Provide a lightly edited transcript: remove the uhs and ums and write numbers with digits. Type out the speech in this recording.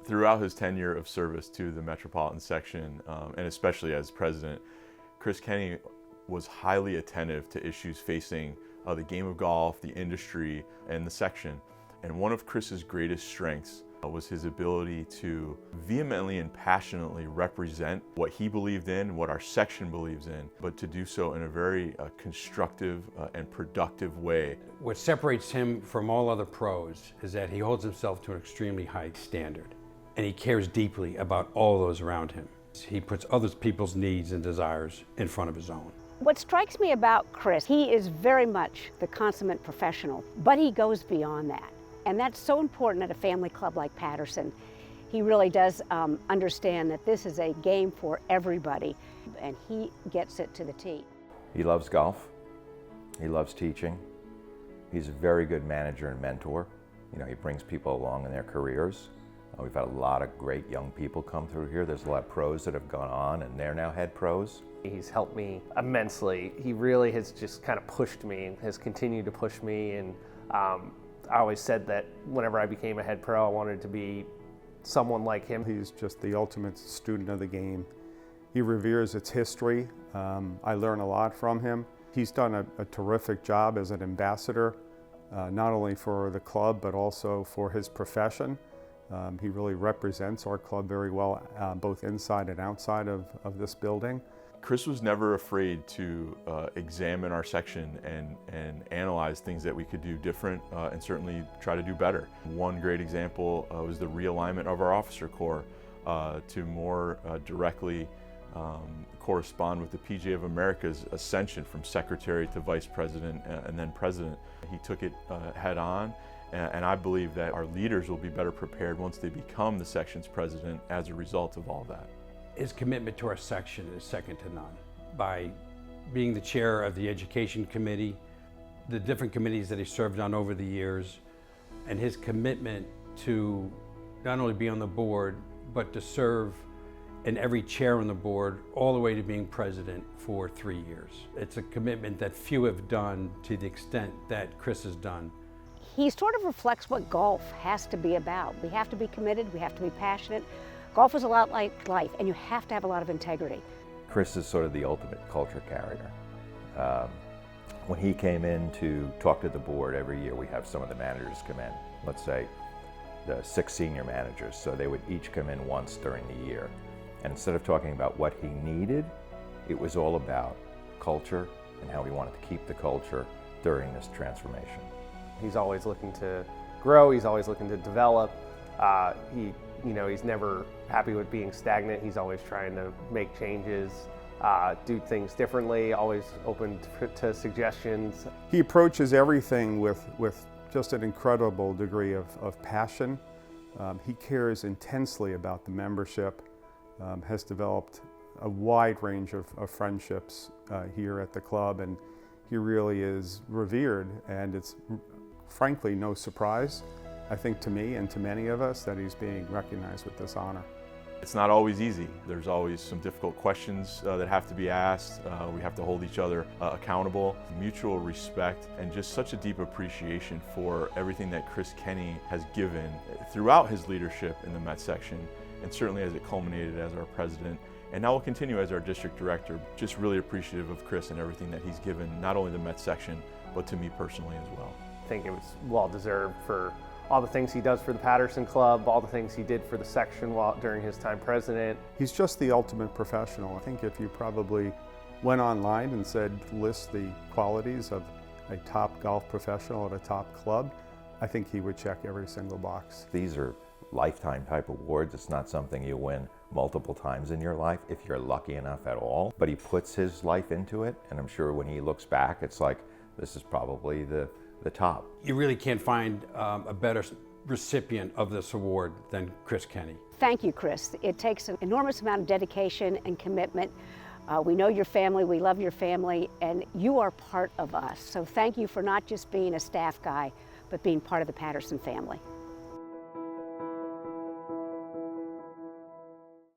Throughout his tenure of service to the Metropolitan Section, and especially as president, Chris Kenney was highly attentive to issues facing the game of golf, the industry, and the section. And one of Chris's greatest strengths was his ability to vehemently and passionately represent what he believed in, what our section believes in, but to do so in a very constructive and productive way. What separates him from all other pros is that he holds himself to an extremely high standard, and he cares deeply about all those around him. He puts other people's needs and desires in front of his own. What strikes me about Chris, he is very much the consummate professional, but he goes beyond that. And that's so important at a family club like Patterson. He really does understand that this is a game for everybody, and he gets it to the tee. He loves golf. He loves teaching. He's a very good manager and mentor. You know, he brings people along in their careers. We've had a lot of great young people come through here. There's a lot of pros that have gone on, and they're now head pros. He's helped me immensely. He really has just kind of pushed me, has continued to push me, and I always said that whenever I became a head pro, I wanted to be someone like him. He's just the ultimate student of the game. He reveres its history. I learn a lot from him. He's done a terrific job as an ambassador, not only for the club, but also for his profession. He really represents our club very well, both inside and outside of this building. Chris was never afraid to examine our section and analyze things that we could do different and certainly try to do better. One great example was the realignment of our officer corps to more directly correspond with the PGA of America's ascension from secretary to vice president and then president. He took it head on, and I believe that our leaders will be better prepared once they become the section's president as a result of all that. His commitment to our section is second to none. By being the chair of the education committee, the different committees that he served on over the years, and his commitment to not only be on the board, but to serve in every chair on the board, all the way to being president for 3 years. It's a commitment that few have done to the extent that Chris has done. He sort of reflects what golf has to be about. We have to be committed, we have to be passionate. Golf is a lot like life, and you have to have a lot of integrity. Chris is sort of the ultimate culture carrier. When he came in to talk to the board every year, we have some of the managers come in, let's say the 6 senior managers, so they would each come in once during the year. And instead of talking about what he needed, it was all about culture and how he wanted to keep the culture during this transformation. He's always looking to grow, he's always looking to develop. He's never happy with being stagnant. He's always trying to make changes, do things differently, always open to suggestions. He approaches everything with just an incredible degree of passion. He cares intensely about the membership, has developed a wide range of friendships here at the club, and he really is revered, and it's frankly no surprise, I think, to me and to many of us, that he's being recognized with this honor. It's not always easy. There's always some difficult questions that have to be asked. We have to hold each other accountable. Mutual respect and just such a deep appreciation for everything that Chris Kenney has given throughout his leadership in the Met section, and certainly as it culminated as our president, and now will continue as our district director. Just really appreciative of Chris and everything that he's given, not only the Met section, but to me personally as well. I think it was well deserved for all the things he does for the Patterson Club, all the things he did for the section during his time president. He's just the ultimate professional. I think if you probably went online and said, list the qualities of a top golf professional at a top club, I think he would check every single box. These are lifetime type awards. It's not something you win multiple times in your life, if you're lucky enough at all. But he puts his life into it, and I'm sure when he looks back, it's like, this is probably the top. You really can't find a better recipient of this award than Chris Kenney. Thank you, Chris. It takes an enormous amount of dedication and commitment. We know your family, we love your family, and you are part of us. So thank you for not just being a staff guy, but being part of the Patterson family.